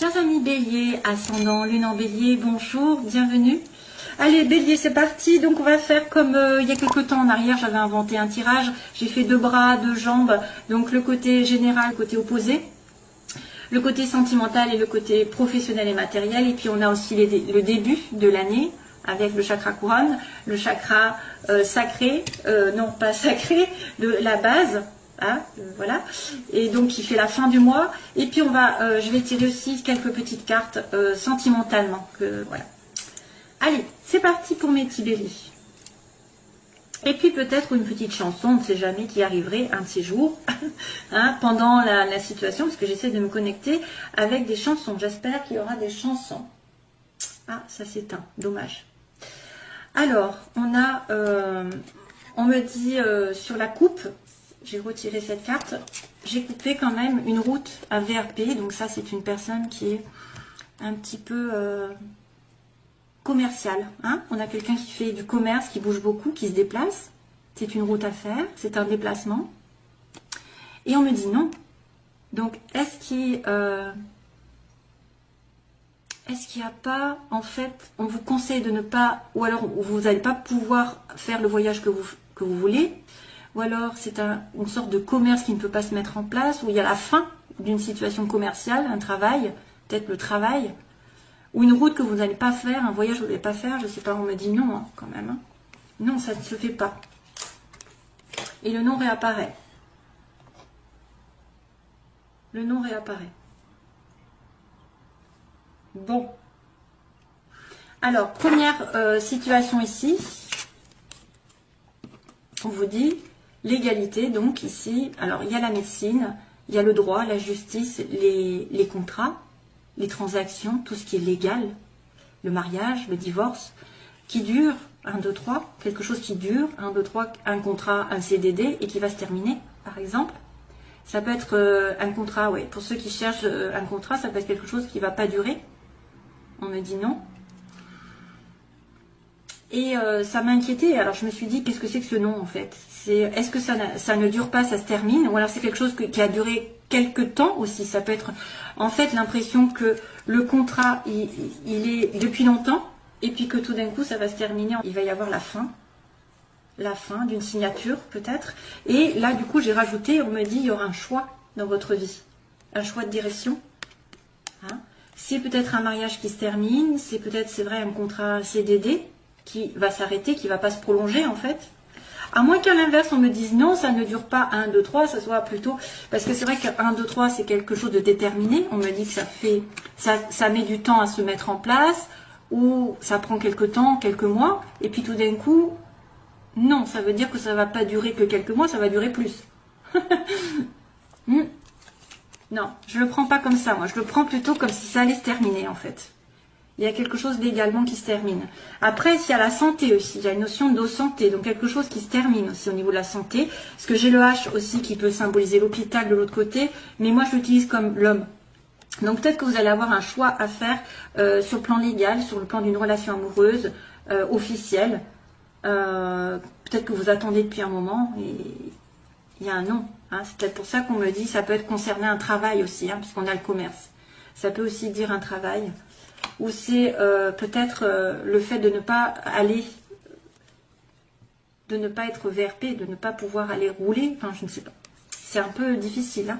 Chers amis Bélier, ascendant, lune en Bélier, bonjour, bienvenue. Allez Bélier, c'est parti. Donc on va faire comme il y a quelques temps en arrière, j'avais inventé un tirage. J'ai fait 2 bras, 2 jambes, donc le côté général, le côté opposé. Le côté sentimental et le côté professionnel et matériel. Et puis on a aussi le début de l'année avec le chakra couronne, le chakra sacré, non pas sacré, de la base. Hein, voilà, et donc qui fait la fin du mois. Et puis on va, je vais tirer aussi quelques petites cartes sentimentalement. Voilà. Allez, c'est parti pour mes petits béliers. Et puis peut-être une petite chanson, on ne sait jamais, qui arriverait un de ces jours, hein, pendant la situation, parce que j'essaie de me connecter avec des chansons. J'espère qu'il y aura des chansons. Ah, ça s'éteint, dommage. Alors, on a, on me dit sur la coupe, j'ai retiré cette carte, j'ai coupé quand même une route à VRP, donc ça c'est une personne qui est un petit peu commerciale. Hein, on a quelqu'un qui fait du commerce, qui bouge beaucoup, qui se déplace, c'est une route à faire, c'est un déplacement. Et on me dit non. Donc est-ce qu'il n'y a pas, en fait, on vous conseille de ne pas, ou alors vous n'allez pas pouvoir faire le voyage que vous voulez, ou alors c'est une sorte de commerce qui ne peut pas se mettre en place, où il y a la fin d'une situation commerciale, un travail, peut-être le travail, ou une route que vous n'allez pas faire, un voyage que vous n'allez pas faire, je ne sais pas, on me dit non, hein, quand même. Hein. Non, ça ne se fait pas. Et le nom réapparaît. Le nom réapparaît. Bon. Alors, première situation ici. On vous dit l'égalité, donc ici, alors il y a la médecine, il y a le droit, la justice, les contrats, les transactions, tout ce qui est légal, le mariage, le divorce, qui dure, 1, 2, 3, quelque chose qui dure, 1, 2, 3, un contrat, un CDD, et qui va se terminer, par exemple. Ça peut être un contrat, ouais, pour ceux qui cherchent un contrat, ça peut être quelque chose qui ne va pas durer. On me dit non. Et ça m'a inquiétée. Alors je me suis dit, qu'est-ce que c'est que ce nom en fait? Est-ce que ça ne dure pas, ça se termine? Ou alors c'est quelque chose qui a duré quelques temps aussi. Ça peut être en fait l'impression que le contrat, il est depuis longtemps, et puis que tout d'un coup ça va se terminer. Il va y avoir la fin d'une signature peut-être. Et là du coup j'ai rajouté, on me dit, il y aura un choix dans votre vie. Un choix de direction. Hein, c'est peut-être un mariage qui se termine, c'est peut-être, c'est vrai, un contrat CDD qui va s'arrêter, qui ne va pas se prolonger en fait. À moins qu'à l'inverse, on me dise non, ça ne dure pas 1, 2, 3, ça soit plutôt... Parce que c'est vrai que 1, 2, 3, c'est quelque chose de déterminé. On me dit que ça met du temps à se mettre en place, ou ça prend quelques temps, quelques mois, et puis tout d'un coup, non, ça veut dire que ça ne va pas durer que quelques mois, ça va durer plus. Non, je ne le prends pas comme ça, moi. Je le prends plutôt comme si ça allait se terminer, en fait. Il y a quelque chose légalement qui se termine. Après, il y a la santé aussi. Il y a une notion de santé. Donc, quelque chose qui se termine aussi au niveau de la santé. Parce que j'ai le H aussi qui peut symboliser l'hôpital de l'autre côté. Mais moi, je l'utilise comme l'homme. Donc, peut-être que vous allez avoir un choix à faire sur le plan légal, sur le plan d'une relation amoureuse, officielle. Peut-être que vous attendez depuis un moment et il y a un non. Hein. C'est peut-être pour ça qu'on me dit, ça peut être concerné un travail aussi, hein, puisqu'on a le commerce. Ça peut aussi dire un travail. Ou c'est peut-être le fait de ne pas aller, de ne pas être VRP, de ne pas pouvoir aller rouler, enfin je ne sais pas. C'est un peu difficile.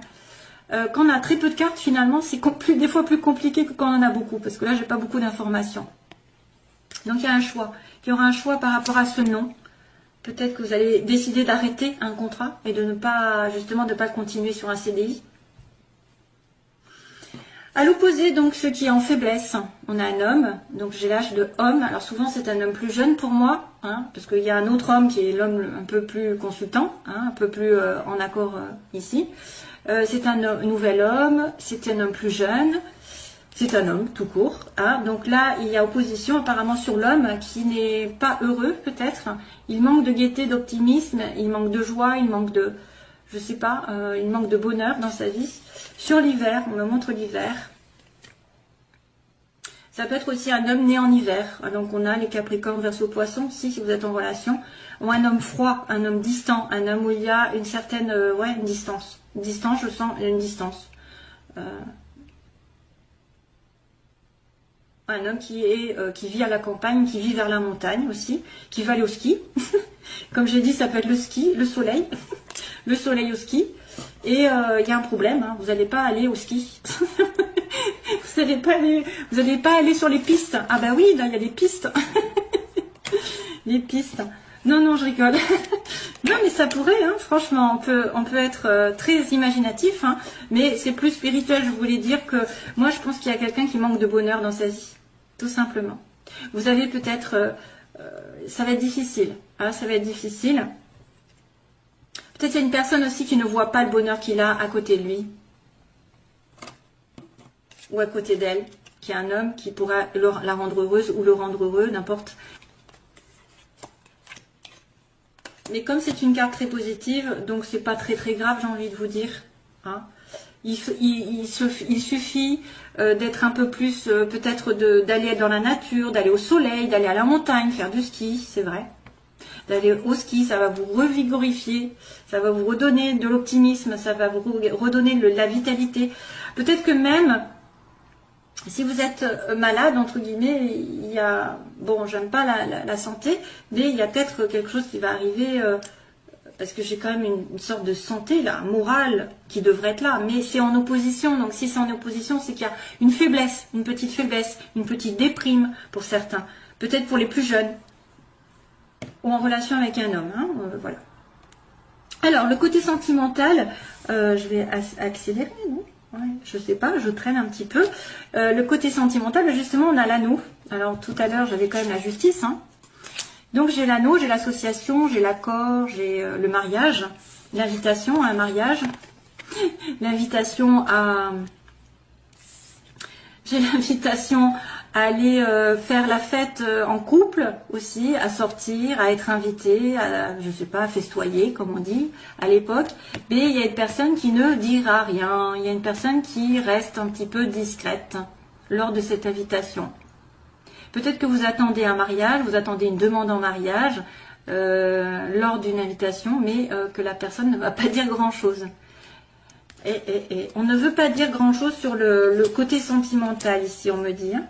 Hein. Quand on a très peu de cartes, finalement, c'est des fois plus compliqué que quand on en a beaucoup, parce que là, j'ai pas beaucoup d'informations. Donc il y a un choix. Il y aura un choix par rapport à ce nom. Peut-être que vous allez décider d'arrêter un contrat et de ne pas, justement, de ne pas continuer sur un CDI. À l'opposé, donc, ceux qui est en faiblesse, on a un homme, donc j'ai l'âge de homme. Alors souvent, c'est un homme plus jeune pour moi, hein, parce qu'il y a un autre homme qui est l'homme un peu plus consultant, hein, un peu plus en accord ici. C'est un nouvel homme, c'est un homme plus jeune, c'est un homme tout court. Hein. Donc là, il y a opposition apparemment sur l'homme qui n'est pas heureux peut-être. Il manque de gaieté, d'optimisme, il manque de joie, il manque de... je sais pas, il manque de bonheur dans sa vie. Sur l'hiver, on me montre l'hiver. Ça peut être aussi un homme né en hiver. Donc on a les Capricornes, Verseau, Poissons, si vous êtes en relation. Ou un homme froid, un homme distant, un homme où il y a une certaine, ouais, une distance. Une distance, je sens une distance. un homme qui vit à la campagne, qui vit vers la montagne aussi, qui va aller au ski. Comme j'ai dit, ça peut être le ski, le soleil, le soleil au ski. Et il y a un problème, hein, vous n'allez pas aller au ski. Vous n'allez pas aller sur les pistes. Ah bah oui, là il y a des pistes. Les pistes. Non, non, je rigole. Non, mais ça pourrait, hein, franchement, on peut être très imaginatif, hein, mais c'est plus spirituel. Je voulais dire que moi, je pense qu'il y a quelqu'un qui manque de bonheur dans sa vie, tout simplement. Vous avez peut-être, ça va être difficile, hein, ça va être difficile. Peut-être il y a une personne aussi qui ne voit pas le bonheur qu'il a à côté de lui, ou à côté d'elle, qui est un homme qui pourra la rendre heureuse ou le rendre heureux, n'importe. Mais comme c'est une carte très positive, donc c'est pas très très grave, j'ai envie de vous dire. Hein. Il suffit d'être un peu plus, peut-être d'aller dans la nature, d'aller au soleil, d'aller à la montagne, faire du ski, c'est vrai. D'aller au ski, ça va vous revigorifier, ça va vous redonner de l'optimisme, ça va vous redonner la vitalité. Peut-être que même, si vous êtes malade, entre guillemets, il y a, bon, j'aime pas la santé, mais il y a peut-être quelque chose qui va arriver, parce que j'ai quand même une sorte de santé, là, morale, qui devrait être là, mais c'est en opposition, donc si c'est en opposition, c'est qu'il y a une faiblesse, une petite déprime pour certains, peut-être pour les plus jeunes, ou en relation avec un homme, hein, voilà. Alors, le côté sentimental, je vais accélérer, non ? Ouais, je sais pas, je traîne un petit peu. Le côté sentimental, justement, on a l'anneau. Alors, tout à l'heure, j'avais quand même la justice. Hein. Donc, j'ai l'anneau, j'ai l'association, j'ai l'accord, j'ai le mariage, l'invitation à un mariage, l'invitation à... J'ai l'invitation à aller faire la fête en couple aussi, à sortir, à être invité, à, je sais pas, à festoyer, comme on dit à l'époque. Mais il y a une personne qui ne dira rien, il y a une personne qui reste un petit peu discrète lors de cette invitation. Peut-être que vous attendez un mariage, vous attendez une demande en mariage lors d'une invitation, mais que la personne ne va pas dire grand-chose. Et on ne veut pas dire grand-chose sur le côté sentimental ici, on me dit. Hein.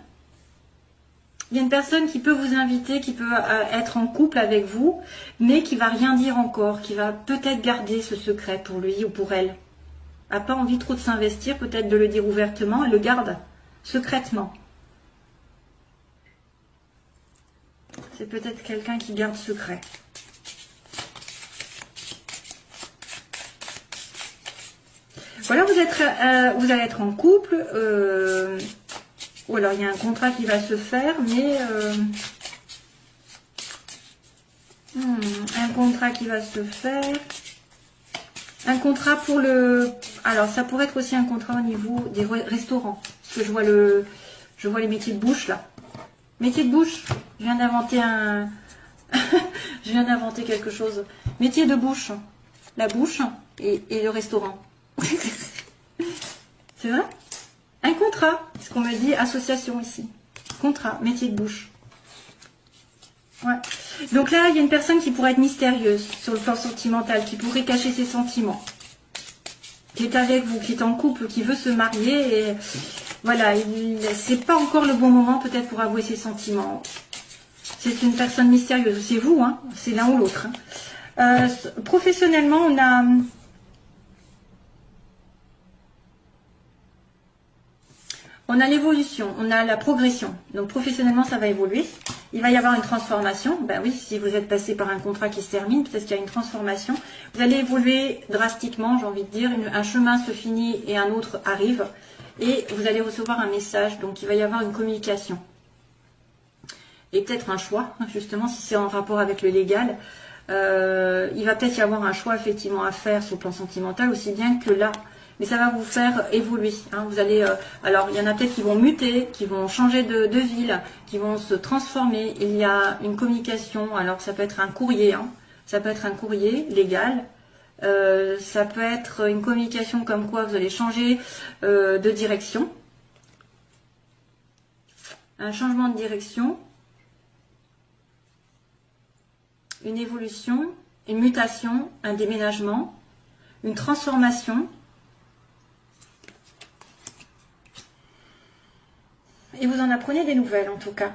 Il y a une personne qui peut vous inviter, qui peut être en couple avec vous, mais qui va rien dire encore, qui va peut-être garder ce secret pour lui ou pour elle. A pas envie trop de s'investir, peut-être de le dire ouvertement, elle le garde secrètement. C'est peut-être quelqu'un qui garde secret. Voilà, vous allez être en couple, ou alors il y a un contrat qui va se faire, mais un contrat qui va se faire, un contrat pour le, alors ça pourrait être aussi un contrat au niveau des restaurants, parce que je vois les métiers de bouche là, métier de bouche, je viens d'inventer je viens d'inventer quelque chose, métier de bouche, la bouche et le restaurant. C'est vrai? Un contrat, ce qu'on me dit, association ici. Contrat, métier de bouche. Ouais. Donc là, il y a une personne qui pourrait être mystérieuse sur le plan sentimental, qui pourrait cacher ses sentiments. Qui est avec vous, qui est en couple, qui veut se marier. Et voilà, c'est pas encore le bon moment peut-être pour avouer ses sentiments. C'est une personne mystérieuse. C'est vous, hein? C'est l'un ou l'autre. Hein. Professionnellement, on a l'évolution, on a la progression. Donc professionnellement, ça va évoluer. Il va y avoir une transformation. Ben oui, si vous êtes passé par un contrat qui se termine, peut-être qu'il y a une transformation. Vous allez évoluer drastiquement, j'ai envie de dire. Un chemin se finit et un autre arrive. Et vous allez recevoir un message. Donc il va y avoir une communication. Et peut-être un choix, justement, si c'est en rapport avec le légal. Il va peut-être y avoir un choix effectivement à faire sur le plan sentimental, aussi bien que là. Mais ça va vous faire évoluer. Hein. Vous allez, alors, il y en a peut-être qui vont muter, qui vont changer de ville, qui vont se transformer. Il y a une communication. Alors, ça peut être un courrier. Hein. Ça peut être un courrier légal. Ça peut être une communication comme quoi vous allez changer de direction. Un changement de direction. Une évolution. Une mutation. Un déménagement. Une transformation. et vous en apprenez des nouvelles en tout cas.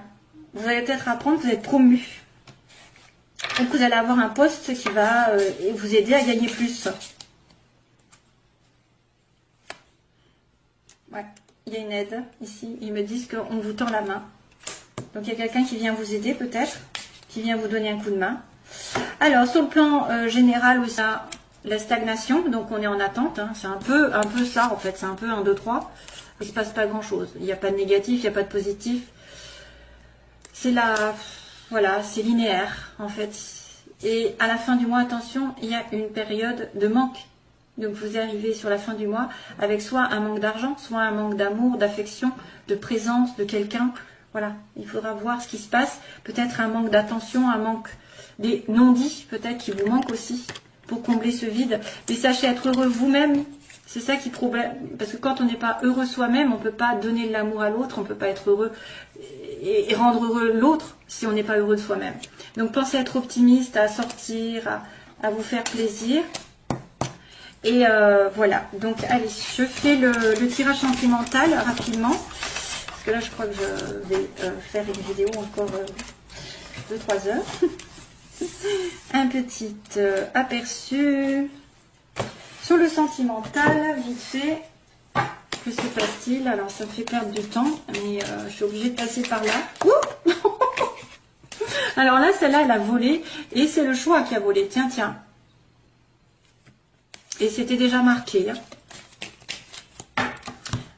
Vous allez peut-être apprendre que vous êtes promu. Donc vous allez avoir un poste qui va vous aider à gagner plus. Ouais, il y a une aide ici. Ils me disent qu'on vous tend la main. Donc il y a quelqu'un qui vient vous aider peut-être, qui vient vous donner un coup de main. Alors sur le plan général, où ça, la stagnation, donc on est en attente. Hein, c'est un peu ça en fait, c'est un peu 1, 2, 3. Il ne se passe pas grand-chose. Il n'y a pas de négatif, il n'y a pas de positif. C'est voilà, c'est linéaire en fait. Et à la fin du mois, attention, il y a une période de manque. Donc vous arrivez sur la fin du mois avec soit un manque d'argent, soit un manque d'amour, d'affection, de présence de quelqu'un. Voilà, il faudra voir ce qui se passe. Peut-être un manque d'attention, un manque des non-dits, peut-être qui vous manque aussi pour combler ce vide. Mais sachez être heureux vous-même. C'est ça qui est problème. Parce que quand on n'est pas heureux soi-même, on ne peut pas donner de l'amour à l'autre, on ne peut pas être heureux et rendre heureux l'autre si on n'est pas heureux de soi-même. Donc pensez à être optimiste, à sortir, à vous faire plaisir. Et voilà, donc allez, je fais le tirage sentimental rapidement. Parce que là, je crois que je vais faire une vidéo encore de 3 heures. Un petit aperçu sur le sentimental, vite fait. Que se passe-t-il? Alors, ça me fait perdre du temps, mais je suis obligée de passer par là. Ouh. Alors là, celle-là, elle a volé, et c'est le choix qui a volé. Tiens, tiens. Et c'était déjà marqué. Hein.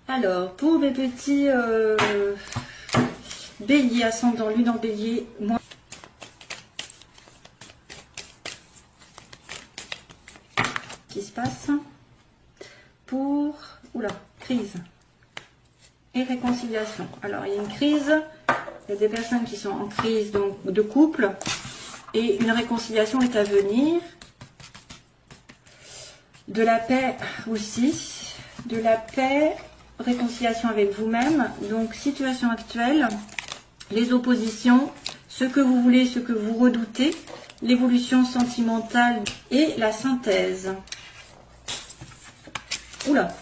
Alors, pour mes petits béliers, ascendant lune en bélier, moi. Qui se passe pour... Oula, crise et réconciliation. Alors, il y a une crise, il y a des personnes qui sont en crise donc, de couple, et une réconciliation est à venir. De la paix aussi, de la paix, réconciliation avec vous-même. Donc, situation actuelle, les oppositions, ce que vous voulez, ce que vous redoutez, l'évolution sentimentale et la synthèse. Oula.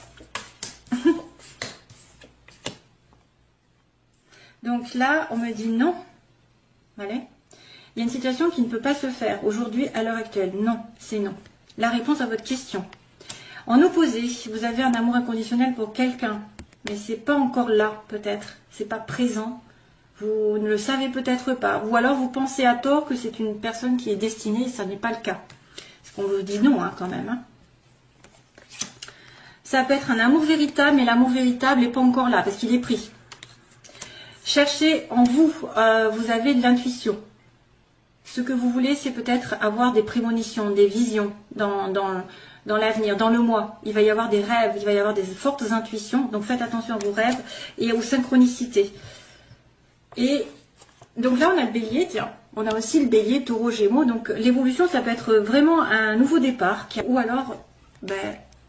Donc là, on me dit non. Allez. Il y a une situation qui ne peut pas se faire aujourd'hui, à l'heure actuelle. Non, c'est non. La réponse à votre question. En opposé, vous avez un amour inconditionnel pour quelqu'un, mais c'est pas encore là, peut-être. C'est pas présent. Vous ne le savez peut-être pas. Ou alors vous pensez à tort que c'est une personne qui est destinée, et ça n'est pas le cas. Parce qu'on vous dit non, hein, quand même. Hein. Ça peut être un amour véritable, mais l'amour véritable n'est pas encore là, parce qu'il est pris. Cherchez en vous, vous avez de l'intuition. Ce que vous voulez, c'est peut-être avoir des prémonitions, des visions dans l'avenir, dans le mois. Il va y avoir des rêves, il va y avoir des fortes intuitions. Donc faites attention à vos rêves et aux synchronicités. Et donc là, on a le bélier, tiens. On a aussi le bélier, taureau, gémeaux. Donc l'évolution, ça peut être vraiment un nouveau départ. Ou alors,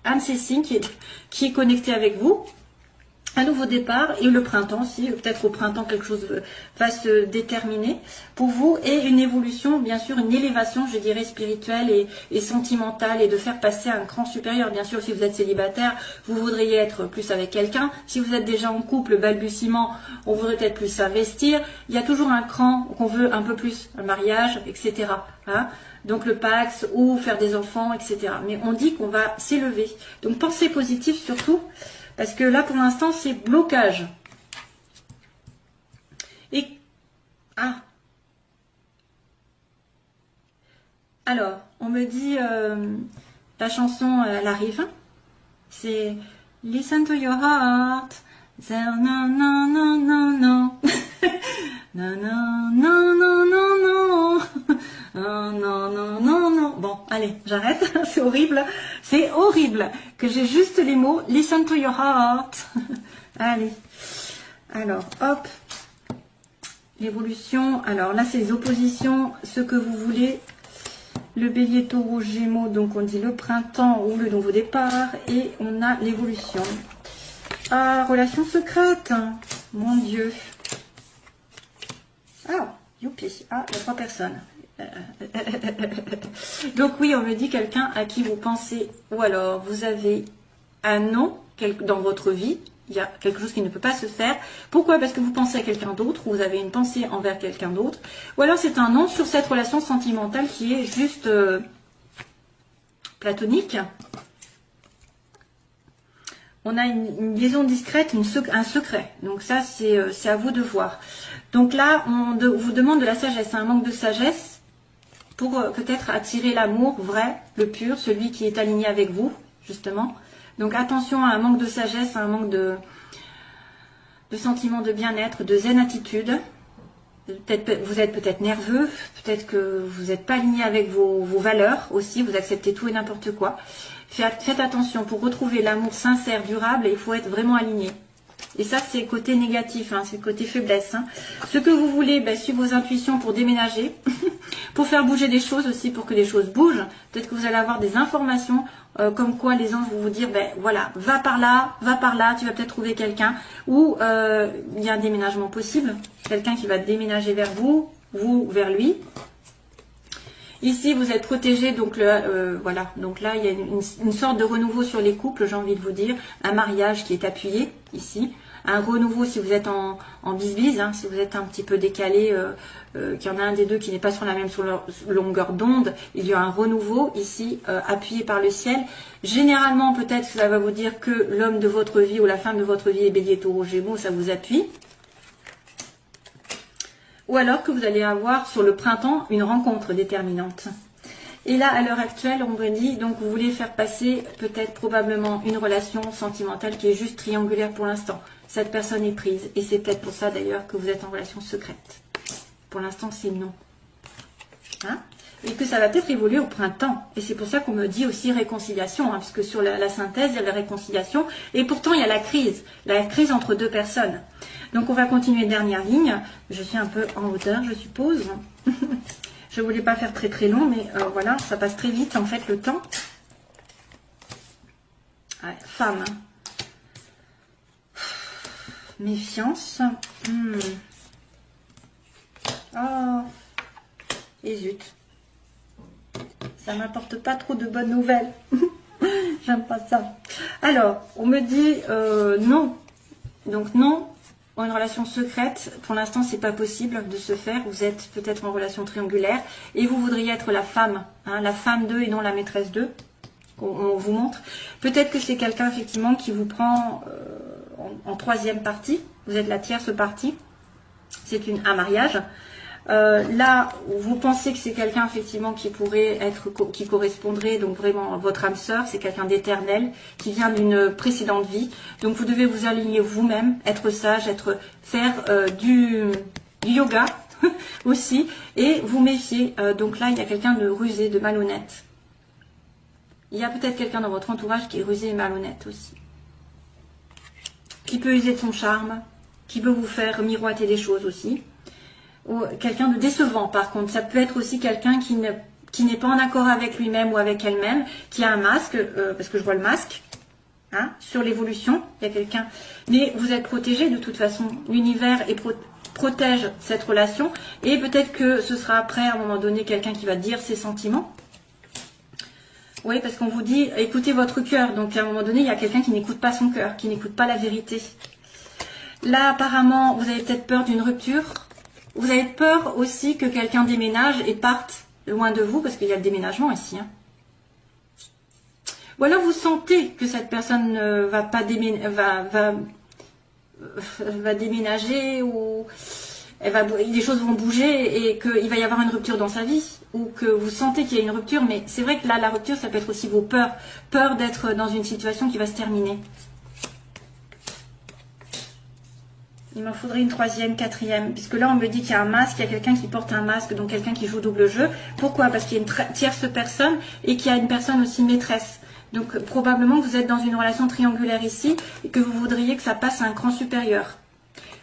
un de ces signes qui est connecté avec vous. Un nouveau départ et le printemps aussi, peut-être au printemps quelque chose va se déterminer pour vous et une évolution, bien sûr une élévation, je dirais spirituelle et sentimentale et de faire passer à un cran supérieur. Bien sûr, si vous êtes célibataire, vous voudriez être plus avec quelqu'un. Si vous êtes déjà en couple, balbutiement, on voudrait peut-être plus s'investir. Il y a toujours un cran qu'on veut un peu plus, un mariage, etc. Hein, donc le Pax ou faire des enfants, etc. Mais on dit qu'on va s'élever. Donc pensez positif surtout. Parce que là, pour l'instant, c'est blocage. Et... Ah. Alors, on me dit... la chanson, elle arrive. C'est... Listen to your heart. Non, non, non, non, non. Non, non, non, non, non, non. Oh, non, non, non, non. Bon, allez, j'arrête. C'est horrible. C'est horrible que j'ai juste les mots. Listen to your heart. Allez. Alors, hop. L'évolution. Alors là, c'est les oppositions. Ce que vous voulez. Le bélier, taureau, gémeaux. Donc, on dit le printemps ou le nouveau départ. Et on a l'évolution. Ah, relation secrète. Mon Dieu. Ah, youpi. Ah, il y a 3 personnes. Donc oui, on me dit quelqu'un à qui vous pensez, ou alors vous avez un nom dans votre vie, Il y a quelque chose qui ne peut pas se faire. Pourquoi? Parce que vous pensez à quelqu'un d'autre, ou vous avez une pensée envers quelqu'un d'autre. Ou alors c'est un non sur cette relation sentimentale qui est juste platonique. On a une liaison discrète, un secret. Donc ça, c'est à vous de voir. Donc là, on vous demande de la sagesse. C'est un manque de sagesse pour peut-être attirer l'amour vrai, le pur, celui qui est aligné avec vous, justement. Donc attention à un manque de sagesse, à un manque de sentiment de bien-être, de zen attitude. Vous êtes peut-être nerveux, peut-être que vous n'êtes pas aligné avec vos valeurs aussi, vous acceptez tout et n'importe quoi. Faites attention, pour retrouver l'amour sincère, durable, il faut être vraiment aligné. Et ça, c'est le côté négatif, hein, c'est le côté faiblesse. Hein. Ce que vous voulez, suivre vos intuitions pour déménager, pour faire bouger des choses aussi, pour que les choses bougent. Peut-être que vous allez avoir des informations comme quoi les anges vont vous dire, voilà, va par là, tu vas peut-être trouver quelqu'un. Ou il y a un déménagement possible, quelqu'un qui va déménager vers vous, vous vers lui. Ici, vous êtes protégé, donc voilà. Donc là, il y a une sorte de renouveau sur les couples, j'ai envie de vous dire. Un mariage qui est appuyé, ici. Un renouveau si vous êtes en bise-bise, hein, si vous êtes un petit peu décalé, qu'il y en a un des deux qui n'est pas sur la même longueur d'onde. Il y a un renouveau ici, appuyé par le ciel. Généralement, peut-être ça va vous dire que l'homme de votre vie ou la femme de votre vie est Bélier, Taureau, Gémeaux, ça vous appuie. Ou alors que vous allez avoir sur le printemps une rencontre déterminante. Et là, à l'heure actuelle, on me dit, donc vous voulez faire passer peut-être probablement une relation sentimentale qui est juste triangulaire pour l'instant. Cette personne est prise. Et c'est peut-être pour ça d'ailleurs que vous êtes en relation secrète. Pour l'instant, c'est non. Hein? Et que ça va peut-être évoluer au printemps. Et c'est pour ça qu'on me dit aussi réconciliation. Hein, puisque sur la synthèse, il y a la réconciliation. Et pourtant, il y a la crise. La crise entre deux personnes. Donc on va continuer, dernière ligne. Je suis un peu en hauteur, je suppose. Je voulais pas faire très très long, mais voilà, ça passe très vite en fait le temps. Ouais, femme. Méfiance. Oh, et zut. Ça m'apporte pas trop de bonnes nouvelles. J'aime pas ça. Alors, on me dit non. Donc non. Une relation secrète, pour l'instant, c'est pas possible de se faire. Vous êtes peut-être en relation triangulaire et vous voudriez être la femme, hein, la femme d'eux et non la maîtresse d'eux. On vous montre. Peut-être que c'est quelqu'un effectivement qui vous prend en troisième partie. Vous êtes la tierce partie. C'est un mariage. Là, vous pensez que c'est quelqu'un effectivement qui pourrait être, qui correspondrait donc vraiment à votre âme sœur, c'est quelqu'un d'éternel qui vient d'une précédente vie. Donc vous devez vous aligner vous-même, être sage, faire du yoga aussi et vous méfier. Donc là, il y a quelqu'un de rusé, de malhonnête. Il y a peut-être quelqu'un dans votre entourage qui est rusé et malhonnête aussi, qui peut user de son charme, qui peut vous faire miroiter des choses aussi. Ou quelqu'un de décevant par contre, ça peut être aussi quelqu'un qui n'est pas en accord avec lui-même ou avec elle-même, qui a un masque, parce que je vois le masque, hein, sur l'évolution, il y a quelqu'un, mais vous êtes protégé de toute façon, l'univers protège cette relation, et peut-être que ce sera après à un moment donné quelqu'un qui va dire ses sentiments. Oui, parce qu'on vous dit, écoutez votre cœur, donc à un moment donné, il y a quelqu'un qui n'écoute pas son cœur, qui n'écoute pas la vérité. Là apparemment, vous avez peut-être peur d'une rupture. Vous avez peur aussi que quelqu'un déménage et parte loin de vous, parce qu'il y a le déménagement ici. Hein. Ou alors vous sentez que cette personne ne va pas va déménager, ou les choses vont bouger et qu'il va y avoir une rupture dans sa vie, ou que vous sentez qu'il y a une rupture, mais c'est vrai que là, la rupture, ça peut être aussi vos peurs. Peur d'être dans une situation qui va se terminer. Il m'en faudrait une troisième, quatrième, puisque là on me dit qu'il y a un masque, il y a quelqu'un qui porte un masque, donc quelqu'un qui joue double jeu. Pourquoi? Parce qu'il y a une tierce personne et qu'il y a une personne aussi maîtresse. Donc probablement que vous êtes dans une relation triangulaire ici et que vous voudriez que ça passe à un cran supérieur.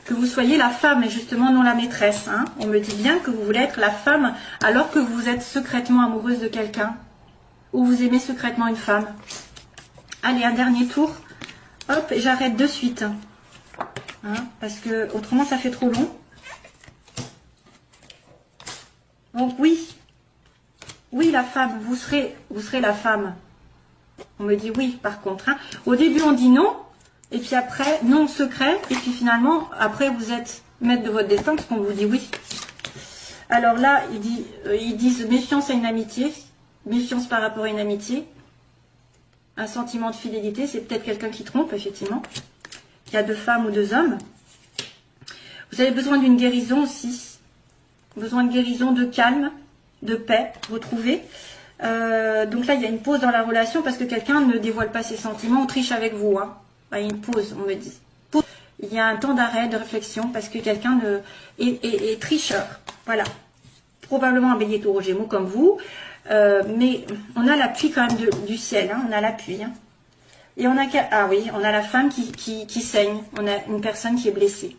Que vous soyez la femme et justement non la maîtresse. Hein. On me dit bien que vous voulez être la femme alors que vous êtes secrètement amoureuse de quelqu'un. Ou vous aimez secrètement une femme. Allez, un dernier tour. Hop, et j'arrête de suite. Hein, parce que autrement ça fait trop long. Donc oui, la femme, vous serez la femme. On me dit oui par contre. Hein. Au début on dit non, Et puis après, non secret. Et puis finalement, après, vous êtes maître de votre destin parce qu'on vous dit oui. Alors là, ils disent méfiance à une amitié. Méfiance par rapport à une amitié. Un sentiment de fidélité. C'est peut-être quelqu'un qui trompe, effectivement. Il y a 2 femmes ou 2 hommes. Vous avez besoin d'une guérison aussi. Besoin de guérison, de calme, de paix, retrouver. Donc là, il y a une pause dans la relation parce que quelqu'un ne dévoile pas ses sentiments. On triche avec vous. Hein. Il y a une pause, on me dit. Il y a un temps d'arrêt, de réflexion parce que quelqu'un est tricheur. Voilà. Probablement un bélier taureau gémeaux comme vous. Mais on a l'appui quand même du ciel. Hein. On a l'appui. Hein. Et on a, ah oui, on a la femme qui saigne. On a une personne qui est blessée.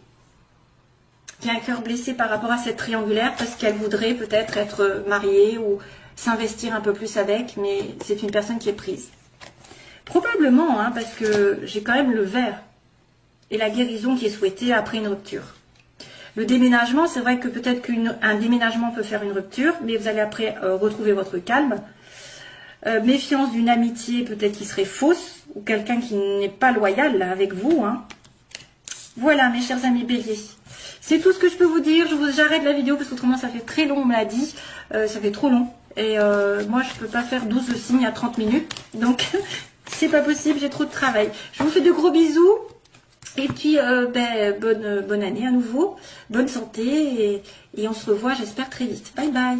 Qui a un cœur blessé par rapport à cette triangulaire parce qu'elle voudrait peut-être être mariée ou s'investir un peu plus avec, mais c'est une personne qui est prise. Probablement, hein, parce que j'ai quand même le vert et la guérison qui est souhaitée après une rupture. Le déménagement, c'est vrai que peut-être qu'un déménagement peut faire une rupture, mais vous allez après retrouver votre calme. Méfiance d'une amitié peut-être qui serait fausse, ou quelqu'un qui n'est pas loyal là, avec vous. Hein. Voilà, mes chers amis béliers. C'est tout ce que je peux vous dire. J'arrête la vidéo parce qu'autrement ça fait très long, on me l'a dit. Ça fait trop long. Et moi, je peux pas faire 12 signes à 30 minutes. Donc, c'est pas possible, j'ai trop de travail. Je vous fais de gros bisous. Et puis, bonne année à nouveau. Bonne santé. Et on se revoit, j'espère, très vite. Bye bye.